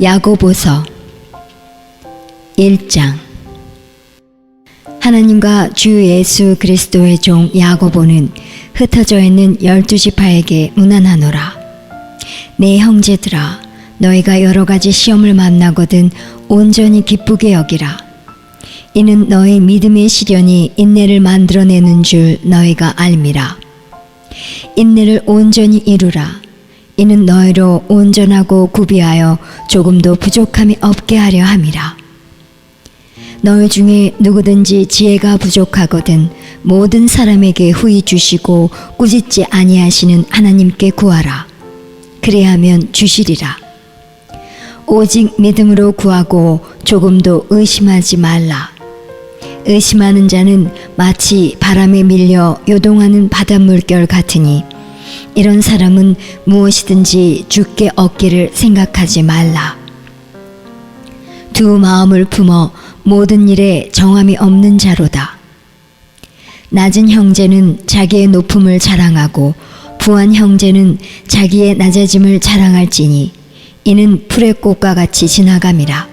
야고보서 1장. 하나님과 주 예수 그리스도의 종 야고보는 흩어져 있는 12지파에게 문안하노라. 내 형제들아, 너희가 여러 가지 시험을 만나거든 온전히 기쁘게 여기라. 이는 너희 믿음의 시련이 인내를 만들어내는 줄 너희가 알미라. 인내를 온전히 이루라. 이는 너희로 온전하고 구비하여 조금도 부족함이 없게 하려 함이라. 너희 중에 누구든지 지혜가 부족하거든 모든 사람에게 후히 주시고 꾸짖지 아니하시는 하나님께 구하라. 그래야면 주시리라. 오직 믿음으로 구하고 조금도 의심하지 말라. 의심하는 자는 마치 바람에 밀려 요동하는 바닷물결 같으니 이런 사람은 무엇이든지 주께 얻기를 생각하지 말라. 두 마음을 품어 모든 일에 정함이 없는 자로다. 낮은 형제는 자기의 높음을 자랑하고 부한 형제는 자기의 낮아짐을 자랑할지니 이는 풀의 꽃과 같이 지나감이라.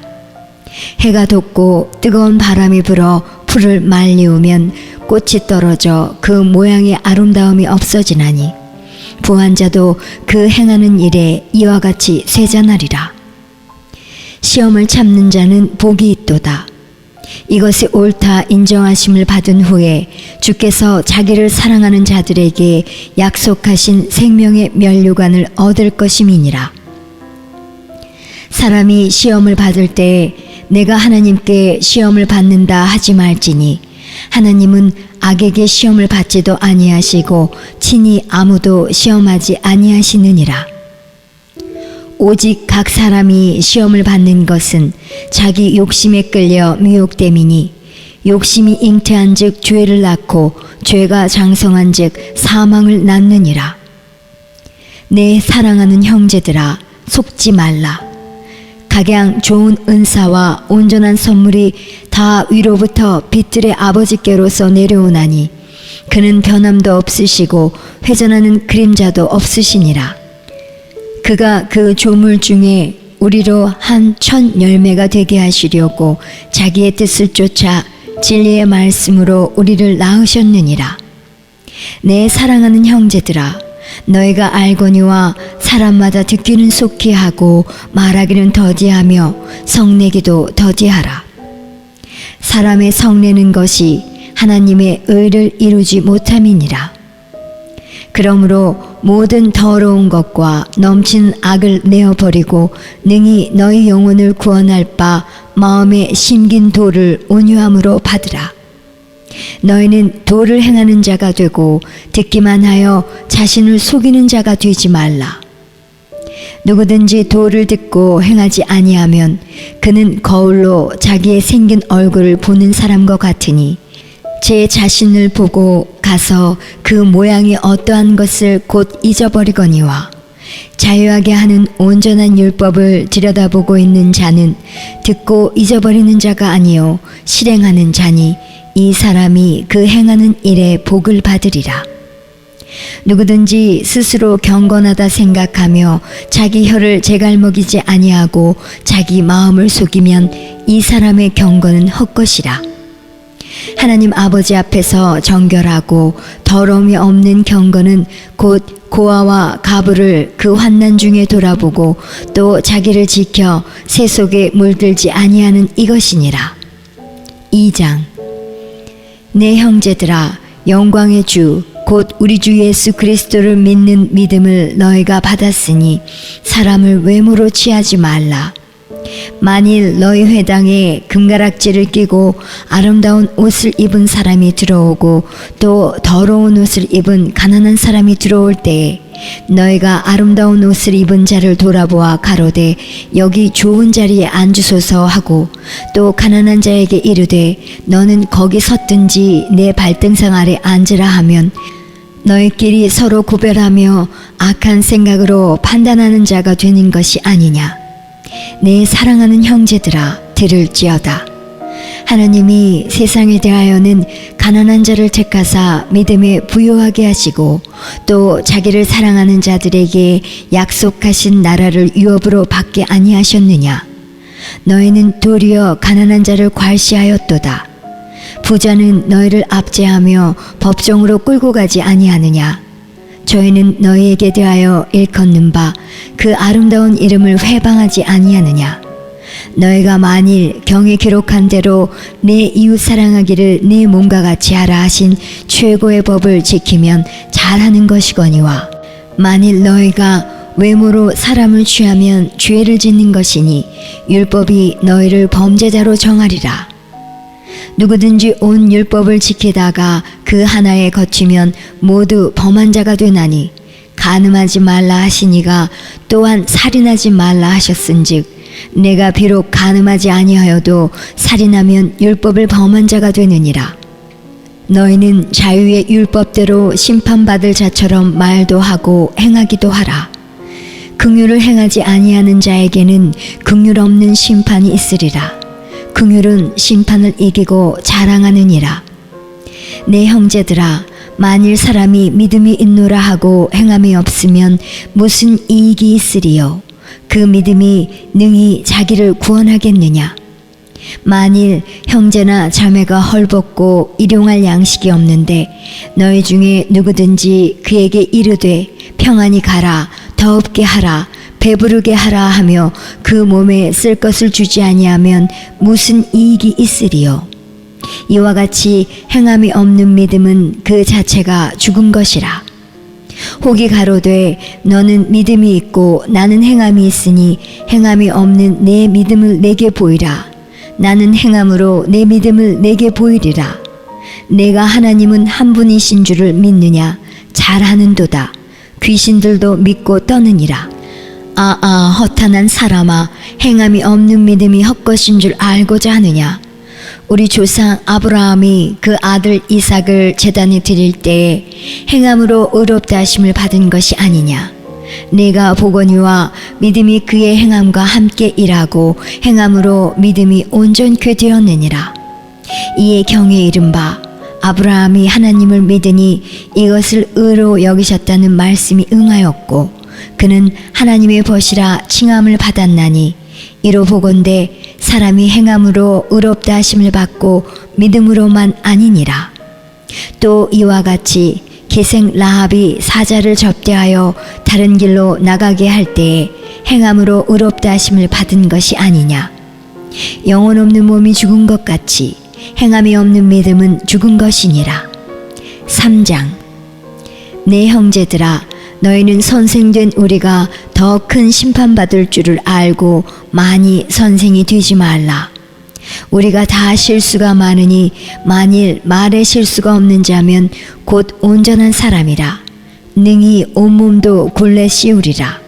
해가 돋고 뜨거운 바람이 불어 풀을 말리우면 꽃이 떨어져 그 모양의 아름다움이 없어지나니 부한 자도 그 행하는 일에 이와 같이 쇠잔하리라. 시험을 참는 자는 복이 있도다. 이것이 옳다 인정하심을 받은 후에 주께서 자기를 사랑하는 자들에게 약속하신 생명의 면류관을 얻을 것임이니라. 사람이 시험을 받을 때 내가 하나님께 시험을 받는다 하지 말지니 하나님은 악에게 시험을 받지도 아니하시고 친히 아무도 시험하지 아니하시느니라. 오직 각 사람이 시험을 받는 것은 자기 욕심에 끌려 미혹됨이니 욕심이 잉태한 즉 죄를 낳고 죄가 장성한 즉 사망을 낳느니라. 내 사랑하는 형제들아, 속지 말라. 각양 좋은 은사와 온전한 선물이 다 위로부터 빛들의 아버지께로서 내려오나니 그는 변함도 없으시고 회전하는 그림자도 없으시니라. 그가 그 조물 중에 우리로 한 천 열매가 되게 하시려고 자기의 뜻을 쫓아 진리의 말씀으로 우리를 낳으셨느니라. 내 사랑하는 형제들아, 너희가 알거니와 사람마다 듣기는 속히 하고 말하기는 더디하며 성내기도 더디하라. 사람의 성내는 것이 하나님의 의를 이루지 못함이니라. 그러므로 모든 더러운 것과 넘치는 악을 내어버리고 능히 너희 영혼을 구원할 바 마음에 심긴 도를 온유함으로 받으라. 너희는 도를 행하는 자가 되고 듣기만 하여 자신을 속이는 자가 되지 말라. 누구든지 도를 듣고 행하지 아니하면 그는 거울로 자기의 생긴 얼굴을 보는 사람과 같으니 제 자신을 보고 가서 그 모양이 어떠한 것을 곧 잊어버리거니와 자유하게 하는 온전한 율법을 들여다보고 있는 자는 듣고 잊어버리는 자가 아니요 실행하는 자니 이 사람이 그 행하는 일에 복을 받으리라. 누구든지 스스로 경건하다 생각하며 자기 혀를 제갈먹이지 아니하고 자기 마음을 속이면 이 사람의 경건은 헛것이라. 하나님 아버지 앞에서 정결하고 더러움이 없는 경건은 곧 고아와 가부를 그 환난 중에 돌아보고 또 자기를 지켜 새 속에 물들지 아니하는 이것이니라. 2장. 내 형제들아, 영광의 주 곧 우리 주 예수 그리스도를 믿는 믿음을 너희가 받았으니 사람을 외모로 취하지 말라. 만일 너희 회당에 금가락지를 끼고 아름다운 옷을 입은 사람이 들어오고 또 더러운 옷을 입은 가난한 사람이 들어올 때에 너희가 아름다운 옷을 입은 자를 돌아보아 가로되 여기 좋은 자리에 앉으소서 하고 또 가난한 자에게 이르되 너는 거기 섰든지 내 발등상 아래 앉으라 하면 너희끼리 서로 구별하며 악한 생각으로 판단하는 자가 되는 것이 아니냐. 내 사랑하는 형제들아, 들을지어다. 하나님이 세상에 대하여는 가난한 자를 택하사 믿음에 부요하게 하시고 또 자기를 사랑하는 자들에게 약속하신 나라를 유업으로 받게 아니하셨느냐. 너희는 도리어 가난한 자를 괄시하였도다. 부자는 너희를 압제하며 법정으로 끌고 가지 아니하느냐. 저희는 너희에게 대하여 일컫는 바 그 아름다운 이름을 회방하지 아니하느냐. 너희가 만일 경에 기록한 대로 내 이웃 사랑하기를 내 몸과 같이 하라 하신 최고의 법을 지키면 잘하는 것이거니와, 만일 너희가 외모로 사람을 취하면 죄를 짓는 것이니 율법이 너희를 범죄자로 정하리라. 누구든지 온 율법을 지키다가 그 하나에 거치면 모두 범한 자가 되나니, 간음하지 말라 하시니가 또한 살인하지 말라 하셨은즉 내가 비록 간음하지 아니하여도 살인하면 율법을 범한 자가 되느니라. 너희는 자유의 율법대로 심판받을 자처럼 말도 하고 행하기도 하라. 긍휼을 행하지 아니하는 자에게는 긍휼 없는 심판이 있으리라. 긍휼은 심판을 이기고 자랑하느니라. 내 형제들아, 만일 사람이 믿음이 있노라 하고 행함이 없으면 무슨 이익이 있으리요? 그 믿음이 능히 자기를 구원하겠느냐? 만일 형제나 자매가 헐벗고 일용할 양식이 없는데 너희 중에 누구든지 그에게 이르되 평안히 가라, 더럽게 하라, 배부르게 하라 하며 그 몸에 쓸 것을 주지 아니하면 무슨 이익이 있으리요? 이와 같이 행함이 없는 믿음은 그 자체가 죽은 것이라. 혹이 가로되 너는 믿음이 있고 나는 행함이 있으니 행함이 없는 내 믿음을 내게 보이라. 나는 행함으로 내 믿음을 내게 보이리라. 내가 하나님은 한 분이신 줄을 믿느냐? 잘하는도다. 귀신들도 믿고 떠느니라. 허탄한 사람아, 행함이 없는 믿음이 헛것인 줄 알고자 하느냐? 우리 조상 아브라함이 그 아들 이삭을 제단에 드릴 때에 행함으로 의롭다 하심을 받은 것이 아니냐. 내가 보거니와 믿음이 그의 행함과 함께 일하고 행함으로 믿음이 온전케 되었느니라. 이에 경에 이른바 아브라함이 하나님을 믿으니 이것을 의로 여기셨다는 말씀이 응하였고 그는 하나님의 벗이라 칭함을 받았나니, 이로 보건대 사람이 행함으로 의롭다 하심을 받고 믿음으로만 아니니라. 또 이와 같이 기생 라합이 사자를 접대하여 다른 길로 나가게 할 때에 행함으로 의롭다 하심을 받은 것이 아니냐. 영혼 없는 몸이 죽은 것 같이 행함이 없는 믿음은 죽은 것이니라. 3장. 내 형제들아, 너희는 선생된 우리가 더 큰 심판받을 줄을 알고 많이 선생이 되지 말라. 우리가 다 실수가 많으니 만일 말에 실수가 없는 자면 곧 온전한 사람이라. 능히 온몸도 굴레 씌우리라.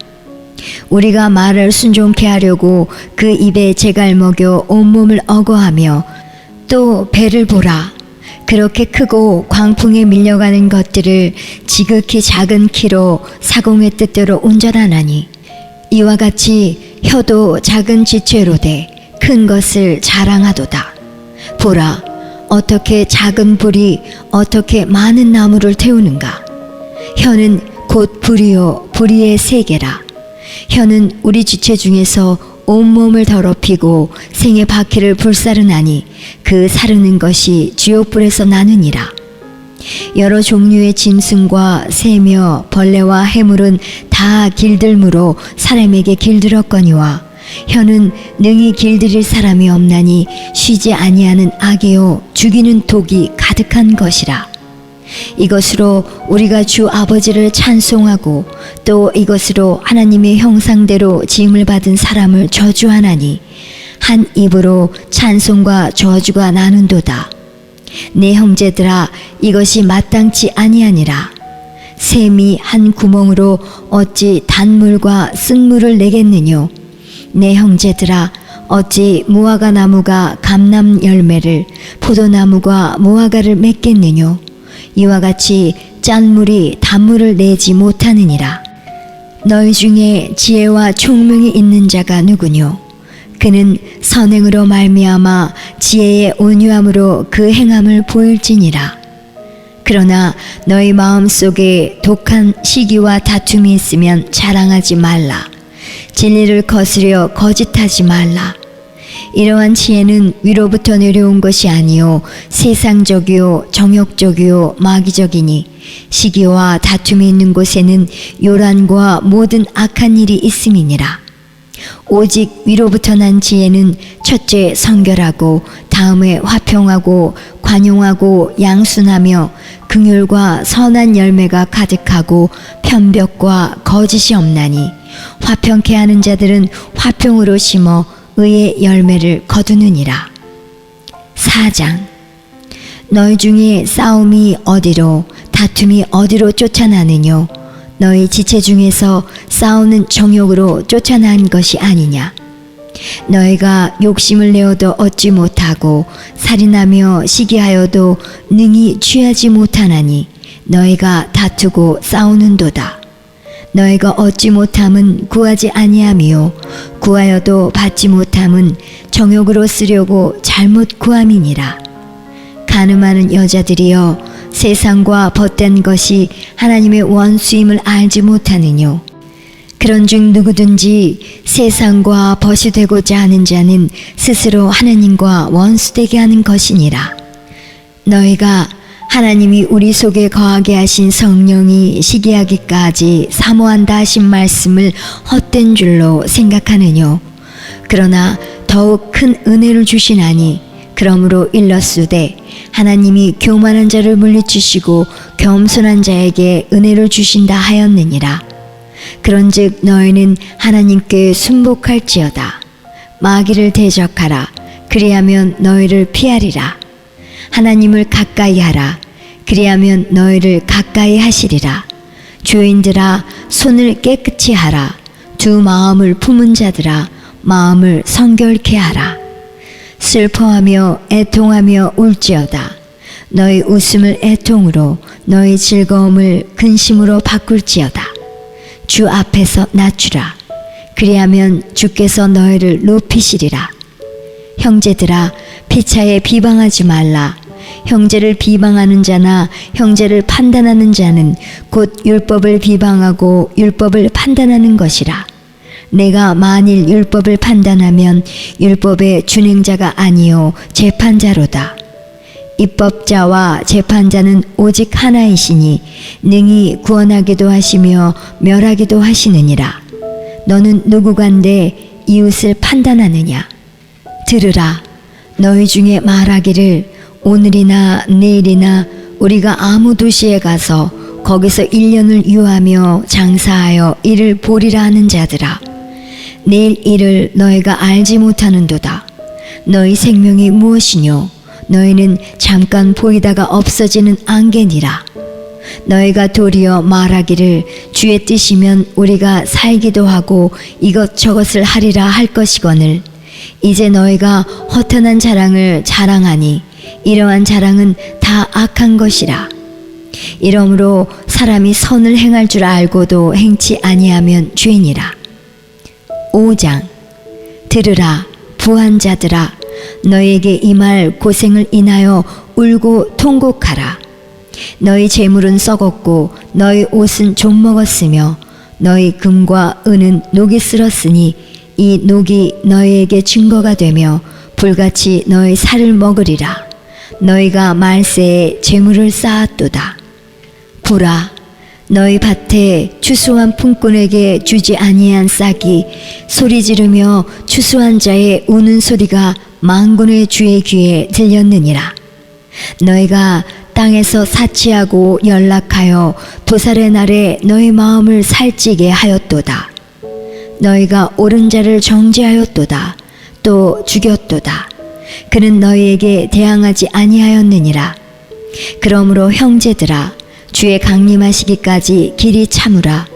우리가 말을 순종케 하려고 그 입에 재갈 먹여 온몸을 어거하며 또 배를 보라. 그렇게 크고 광풍에 밀려가는 것들을 지극히 작은 키로 사공의 뜻대로 운전하나니, 이와 같이 혀도 작은 지체로 돼 큰 것을 자랑하도다. 보라, 어떻게 작은 불이 어떻게 많은 나무를 태우는가. 혀는 곧 불이요 불의의 세계라. 혀는 우리 지체 중에서 온몸을 더럽히고 생의 바퀴를 불사르나니 그 사르는 것이 지옥불에서 나느니라. 여러 종류의 짐승과 새며 벌레와 해물은 다 길들므로 사람에게 길들었거니와, 혀는 능히 길들일 사람이 없나니 쉬지 아니하는 악이요 죽이는 독이 가득한 것이라. 이것으로 우리가 주 아버지를 찬송하고 또 이것으로 하나님의 형상대로 지음을 받은 사람을 저주하나니 한 입으로 찬송과 저주가 나는도다. 내 형제들아, 이것이 마땅치 아니하니라. 샘이 한 구멍으로 어찌 단물과 쓴물을 내겠느뇨. 내 형제들아, 어찌 무화과 나무가 감람 열매를, 포도나무가 무화과를 맺겠느뇨. 이와 같이 짠물이 단물을 내지 못하느니라. 너희 중에 지혜와 총명이 있는 자가 누구뇨? 그는 선행으로 말미암아 지혜의 온유함으로 그 행함을 보일지니라. 그러나 너희 마음속에 독한 시기와 다툼이 있으면 자랑하지 말라. 진리를 거스려 거짓하지 말라. 이러한 지혜는 위로부터 내려온 것이 아니요 세상적이요 정욕적이요 마귀적이니 시기와 다툼이 있는 곳에는 요란과 모든 악한 일이 있음이니라. 오직 위로부터 난 지혜는 첫째 성결하고 다음에 화평하고 관용하고 양순하며 긍휼과 선한 열매가 가득하고 편벽과 거짓이 없나니 화평케 하는 자들은 화평으로 심어 의의 열매를 거두느니라. 4장. 너희 중에 싸움이 어디로 다툼이 어디로 쫓아나느뇨? 너희 지체 중에서 싸우는 정욕으로 쫓아난 것이 아니냐? 너희가 욕심을 내어도 얻지 못하고 살인하며 시기하여도 능히 취하지 못하나니 너희가 다투고 싸우는도다. 너희가 얻지 못함은 구하지 아니함이요 구하여도 받지 못함은 정욕으로 쓰려고 잘못 구함이니라. 간음하는 여자들이여 세상과 벗된 것이 하나님의 원수임을 알지 못하느뇨. 그런즉 누구든지 세상과 벗이 되고자 하는 자는 스스로 하나님과 원수되게 하는 것이니라. 너희가 하나님이 우리 속에 거하게 하신 성령이 시기하기까지 사모한다 하신 말씀을 헛된 줄로 생각하느뇨. 그러나 더욱 큰 은혜를 주시나니 그러므로 일렀으되 하나님이 교만한 자를 물리치시고 겸손한 자에게 은혜를 주신다 하였느니라. 그런즉 너희는 하나님께 순복할지어다. 마귀를 대적하라. 그리하면 너희를 피하리라. 하나님을 가까이 하라. 그리하면 너희를 가까이 하시리라. 죄인들아 손을 깨끗이 하라. 두 마음을 품은 자들아 마음을 성결케 하라. 슬퍼하며 애통하며 울지어다. 너희 웃음을 애통으로 너희 즐거움을 근심으로 바꿀지어다. 주 앞에서 낮추라. 그리하면 주께서 너희를 높이시리라. 형제들아 피차에 비방하지 말라. 형제를 비방하는 자나 형제를 판단하는 자는 곧 율법을 비방하고 율법을 판단하는 것이라. 내가 만일 율법을 판단하면 율법의 준행자가 아니요 재판자로다. 입법자와 재판자는 오직 하나이시니 능히 구원하기도 하시며 멸하기도 하시느니라. 너는 누구간데 이웃을 판단하느냐? 들으라. 너희 중에 말하기를 오늘이나 내일이나 우리가 아무 도시에 가서 거기서 1년을 유하며 장사하여 이를 보리라 하는 자들아. 내일 일을 너희가 알지 못하는도다. 너희 생명이 무엇이뇨? 너희는 잠깐 보이다가 없어지는 안개니라. 너희가 도리어 말하기를 주의 뜻이면 우리가 살기도 하고 이것저것을 하리라 할 것이거늘 이제 너희가 허탄한 자랑을 자랑하니 이러한 자랑은 다 악한 것이라. 이러므로 사람이 선을 행할 줄 알고도 행치 아니하면 죄니라. 5장. 들으라 부한 자들아. 너희에게 이 말 고생을 인하여 울고 통곡하라. 너희 재물은 썩었고 너희 옷은 좀 먹었으며 너희 금과 은은 녹이 쓸었으니 이 녹이 너희에게 증거가 되며 불같이 너희 살을 먹으리라. 너희가 말세에 재물을 쌓았도다. 보라, 너희 밭에 추수한 품꾼에게 주지 아니한 싹이 소리 지르며 추수한 자의 우는 소리가 만군의 주의 귀에 들렸느니라. 너희가 땅에서 사치하고 연락하여 도살의 날에 너희 마음을 살찌게 하였도다. 너희가 옳은 자를 정죄하였도다. 또 죽였도다. 그는 너희에게 대항하지 아니하였느니라. 그러므로 형제들아 주의 강림하시기까지 길이 참으라.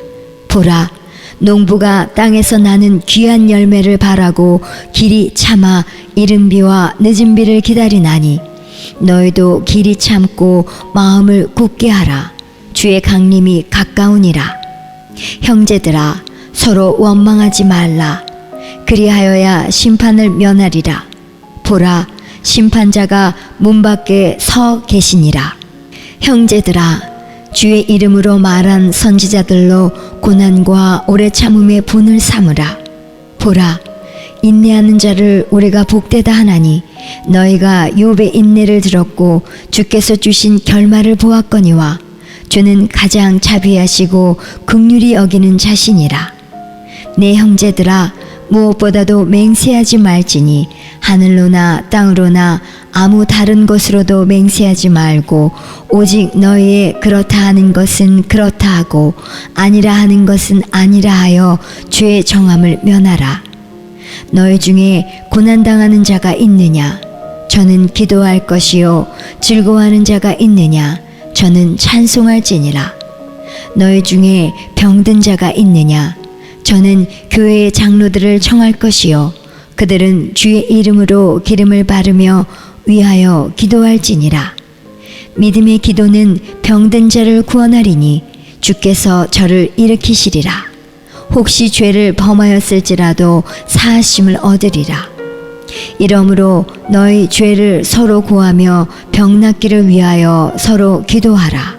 보라, 농부가 땅에서 나는 귀한 열매를 바라고 길이 참아 이른 비와 늦은 비를 기다리나니 너희도 길이 참고 마음을 굳게 하라. 주의 강림이 가까우니라. 형제들아 서로 원망하지 말라. 그리하여야 심판을 면하리라. 보라, 심판자가 문 밖에 서 계시니라. 형제들아, 주의 이름으로 말한 선지자들로 고난과 오래 참음의 분을 삼으라. 보라, 인내하는 자를 우리가 복되다 하나니 너희가 욥의 인내를 들었고 주께서 주신 결말을 보았거니와 주는 가장 자비하시고 긍휼히 여기는 자신이라. 내 형제들아, 무엇보다도 맹세하지 말지니 하늘로나 땅으로나 아무 다른 것으로도 맹세하지 말고 오직 너희의 그렇다 하는 것은 그렇다 하고 아니라 하는 것은 아니라 하여 주의 정함을 면하라. 너희 중에 고난당하는 자가 있느냐? 저는 기도할 것이요. 즐거워하는 자가 있느냐? 저는 찬송할지니라. 너희 중에 병든 자가 있느냐? 저는 교회의 장로들을 청할 것이요. 그들은 주의 이름으로 기름을 바르며 위하여 기도할지니라. 믿음의 기도는 병든 자를 구원하리니 주께서 저를 일으키시리라. 혹시 죄를 범하였을지라도 사하심을 얻으리라. 이러므로 너희 죄를 서로 고하며 병 낫기를 위하여 서로 기도하라.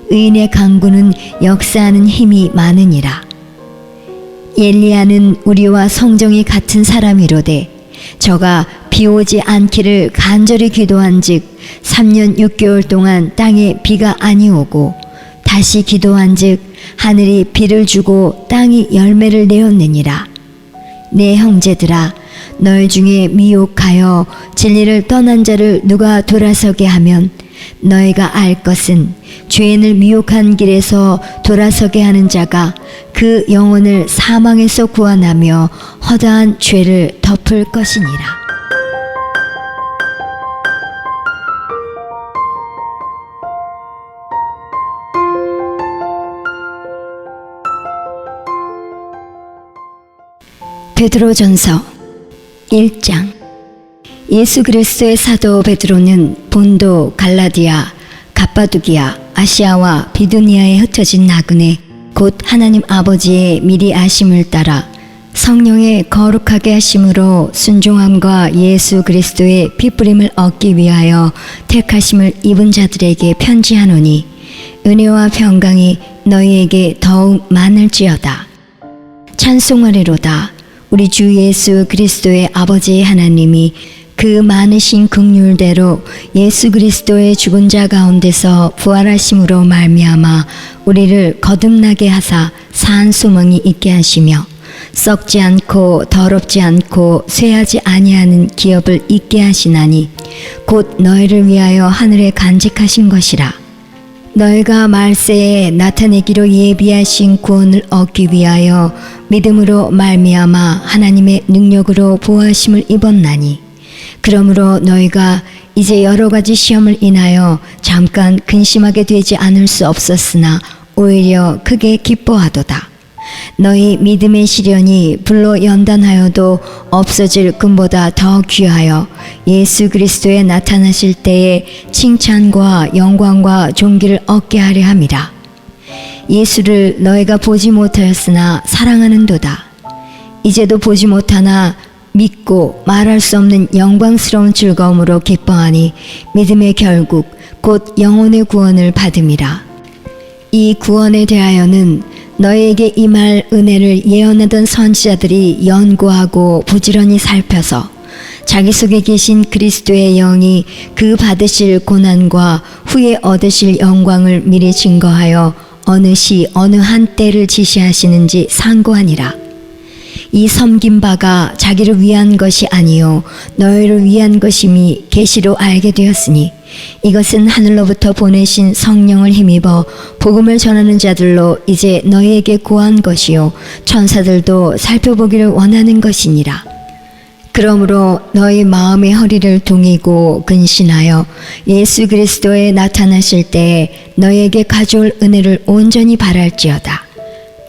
의인의 강구는 역사하는 힘이 많으니라. 엘리야는 우리와 성정이 같은 사람이로되 저가 비 오지 않기를 간절히 기도한즉 3년 6개월 동안 땅에 비가 아니오고 다시 기도한즉 하늘이 비를 주고 땅이 열매를 내었느니라. 내 형제들아, 너희 중에 미혹하여 진리를 떠난 자를 누가 돌아서게 하면 너희가 알 것은 죄인을 미혹한 길에서 돌아서게 하는 자가 그 영혼을 사망에서 구원하며 허다한 죄를 덮을 것이니라. 베드로전서 1장. 예수 그리스도의 사도 베드로는 본도, 갈라디아, 갑바두기아, 아시아와 비두니아에 흩어진 나그네 곧 하나님 아버지의 미리 아심을 따라 성령의 거룩하게 하심으로 순종함과 예수 그리스도의 피뿌림을 얻기 위하여 택하심을 입은 자들에게 편지하노니 은혜와 평강이 너희에게 더욱 많을지어다. 찬송하리로다. 우리 주 예수 그리스도의 아버지 하나님이 그 많으신 긍휼대로 예수 그리스도의 죽은 자 가운데서 부활하심으로 말미암아 우리를 거듭나게 하사 산 소망이 있게 하시며 썩지 않고 더럽지 않고 쇠하지 아니하는 기업을 있게 하시나니 곧 너희를 위하여 하늘에 간직하신 것이라. 너희가 말세에 나타내기로 예비하신 구원을 얻기 위하여 믿음으로 말미암아 하나님의 능력으로 보호하심을 입었나니 그러므로 너희가 이제 여러 가지 시험을 인하여 잠깐 근심하게 되지 않을 수 없었으나 오히려 크게 기뻐하도다. 너희 믿음의 시련이 불로 연단하여도 없어질 금보다 더 귀하여 예수 그리스도에 나타나실 때에 칭찬과 영광과 존귀를 얻게 하려 함이라. 예수를 너희가 보지 못하였으나 사랑하는도다. 이제도 보지 못하나 믿고 말할 수 없는 영광스러운 즐거움으로 기뻐하니 믿음의 결국 곧 영혼의 구원을 받음이라. 이 구원에 대하여는 너희에게 임할 은혜를 예언하던 선지자들이 연구하고 부지런히 살펴서 자기 속에 계신 그리스도의 영이 그 받으실 고난과 후에 얻으실 영광을 미리 증거하여 어느 시 어느 한 때를 지시하시는지 상고하니라. 이 섬긴 바가 자기를 위한 것이 아니요 너희를 위한 것임이 계시로 알게 되었으니 이것은 하늘로부터 보내신 성령을 힘입어 복음을 전하는 자들로 이제 너희에게 고한 것이요 천사들도 살펴보기를 원하는 것이니라. 그러므로 너희 마음의 허리를 동이고 근신하여 예수 그리스도에 나타나실 때에 너희에게 가져올 은혜를 온전히 바랄지어다.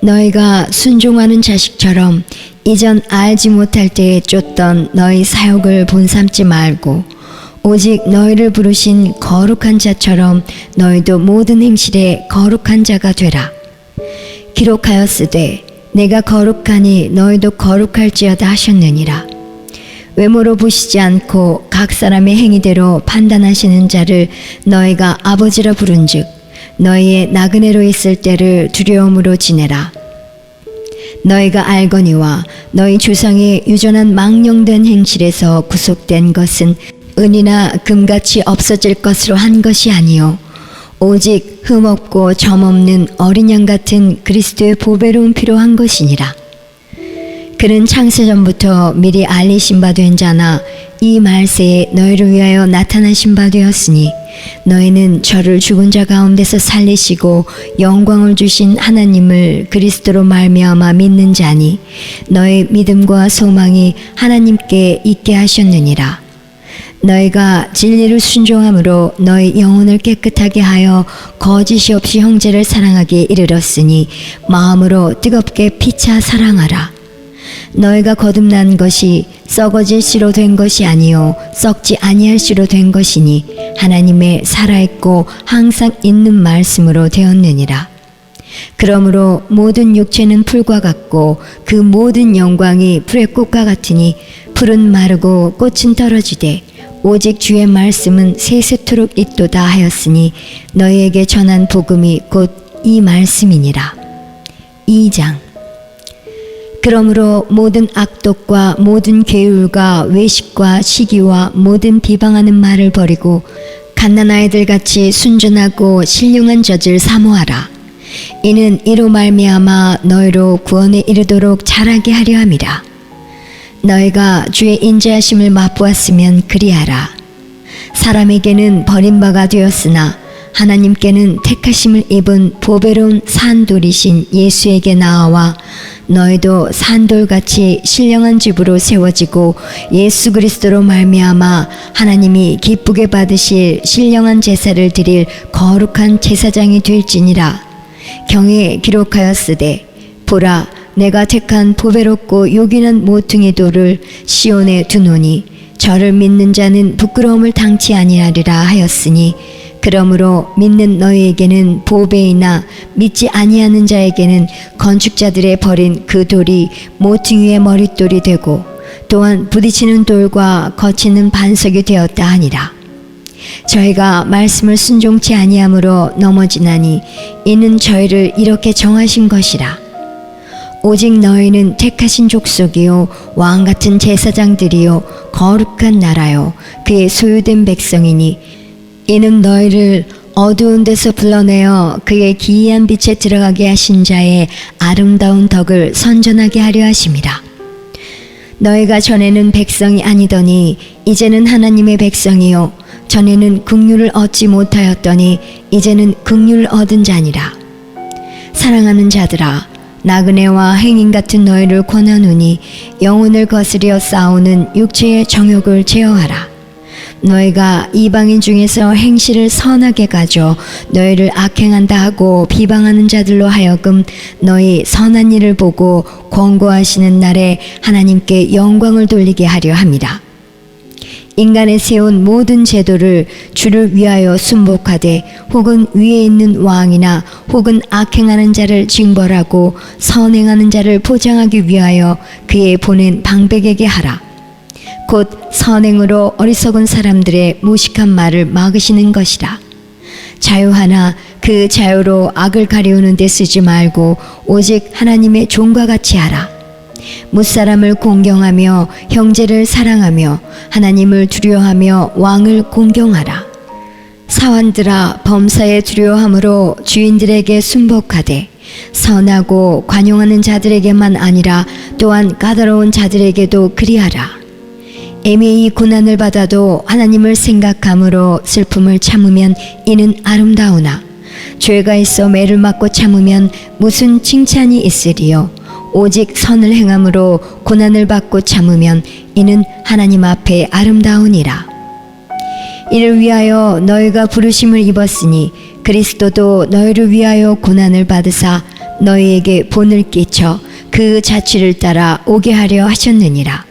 너희가 순종하는 자식처럼 이전 알지 못할 때에 쫓던 너희 사욕을 본삼지 말고 오직 너희를 부르신 거룩한 자처럼 너희도 모든 행실에 거룩한 자가 되라. 기록하였으되 내가 거룩하니 너희도 거룩할지어다 하셨느니라. 외모로 보시지 않고 각 사람의 행위대로 판단하시는 자를 너희가 아버지라 부른즉 너희의 나그네로 있을 때를 두려움으로 지내라. 너희가 알거니와 너희 조상의 유전한 망령된 행실에서 구속된 것은 은이나 금같이 없어질 것으로 한 것이 아니요 오직 흠없고 점없는 어린 양 같은 그리스도의 보배로운 피로 한 것이니라. 그는 창세전부터 미리 알리신 바 된 자나 이 말세에 너희를 위하여 나타나신 바 되었으니 너희는 저를 죽은 자 가운데서 살리시고 영광을 주신 하나님을 그리스도로 말미암아 믿는 자니 너희 믿음과 소망이 하나님께 있게 하셨느니라. 너희가 진리를 순종함으로 너희 영혼을 깨끗하게 하여 거짓이 없이 형제를 사랑하기에 이르렀으니 마음으로 뜨겁게 피차 사랑하라. 너희가 거듭난 것이 썩어질 씨로 된 것이 아니요 썩지 아니할 씨로 된 것이니 하나님의 살아있고 항상 있는 말씀으로 되었느니라. 그러므로 모든 육체는 풀과 같고 그 모든 영광이 풀의 꽃과 같으니 풀은 마르고 꽃은 떨어지되 오직 주의 말씀은 세세토록 있도다 하였으니 너희에게 전한 복음이 곧 이 말씀이니라. 2장. 그러므로 모든 악독과 모든 괴율과 외식과 시기와 모든 비방하는 말을 버리고 갓난아이들 같이 순전하고 신령한 젖을 사모하라. 이는 이로 말미암아 너희로 구원에 이르도록 자라게 하려 함이라. 너희가 주의 인자하심을 맛보았으면 그리하라. 사람에게는 버림바가 되었으나 하나님께는 택하심을 입은 보배로운 산돌이신 예수에게 나아와 너희도 산돌같이 신령한 집으로 세워지고 예수 그리스도로 말미암아 하나님이 기쁘게 받으실 신령한 제사를 드릴 거룩한 제사장이 될지니라. 경에 기록하였으되 보라 내가 택한 보배롭고 요긴한 모퉁이 돌을 시온에 두노니 저를 믿는 자는 부끄러움을 당치 아니하리라 하였으니 그러므로 믿는 너희에게는 보배이나 믿지 아니하는 자에게는 건축자들의 버린 그 돌이 모퉁이의 머릿돌이 되고 또한 부딪히는 돌과 거치는 반석이 되었다 하니라. 저희가 말씀을 순종치 아니함으로 넘어지나니 이는 저희를 이렇게 정하신 것이라. 오직 너희는 택하신 족속이요 왕같은 제사장들이요 거룩한 나라요 그의 소유된 백성이니 이는 너희를 어두운 데서 불러내어 그의 기이한 빛에 들어가게 하신 자의 아름다운 덕을 선전하게 하려 하심이라. 너희가 전에는 백성이 아니더니 이제는 하나님의 백성이요 전에는 긍휼을 얻지 못하였더니 이제는 긍휼을 얻은 자니라. 사랑하는 자들아 나그네와 행인 같은 너희를 권하노니 영혼을 거스려 싸우는 육체의 정욕을 제어하라. 너희가 이방인 중에서 행실을 선하게 가져 너희를 악행한다 하고 비방하는 자들로 하여금 너희 선한 일을 보고 권고하시는 날에 하나님께 영광을 돌리게 하려 함이라. 인간의 세운 모든 제도를 주를 위하여 순복하되 혹은 위에 있는 왕이나 혹은 악행하는 자를 징벌하고 선행하는 자를 포장하기 위하여 그의 보낸 방백에게 하라. 곧 선행으로 어리석은 사람들의 무식한 말을 막으시는 것이라. 자유하나 그 자유로 악을 가리우는 데 쓰지 말고 오직 하나님의 종과 같이 하라. 무사람을 공경하며 형제를 사랑하며 하나님을 두려워하며 왕을 공경하라. 사환들아 범사에 두려워함으로 주인들에게 순복하되 선하고 관용하는 자들에게만 아니라 또한 까다로운 자들에게도 그리하라. 애매히 고난을 받아도 하나님을 생각함으로 슬픔을 참으면 이는 아름다우나 죄가 있어 매를 맞고 참으면 무슨 칭찬이 있으리요. 오직 선을 행함으로 고난을 받고 참으면 이는 하나님 앞에 아름다우니라. 이를 위하여 너희가 부르심을 입었으니 그리스도도 너희를 위하여 고난을 받으사 너희에게 본을 끼쳐 그 자취를 따라 오게 하려 하셨느니라.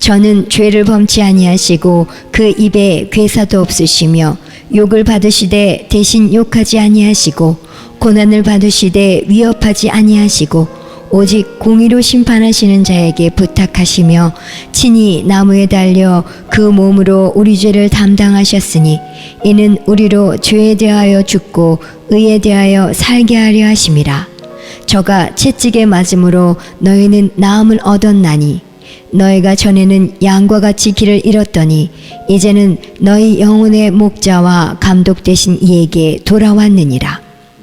저는 죄를 범치 아니하시고 그 입에 괴사도 없으시며 욕을 받으시되 대신 욕하지 아니하시고 고난을 받으시되 위협하지 아니하시고 오직 공의로 심판하시는 자에게 부탁하시며 친히 나무에 달려 그 몸으로 우리 죄를 담당하셨으니 이는 우리로 죄에 대하여 죽고 의에 대하여 살게 하려 하심이라. 저가 채찍에 맞음으로 너희는 나음을 얻었나니 너희가 전에는 양과 같이 길을 잃었더니 이제는 너희 영혼의 목자와 감독 되신 이에게 돌아왔느니라.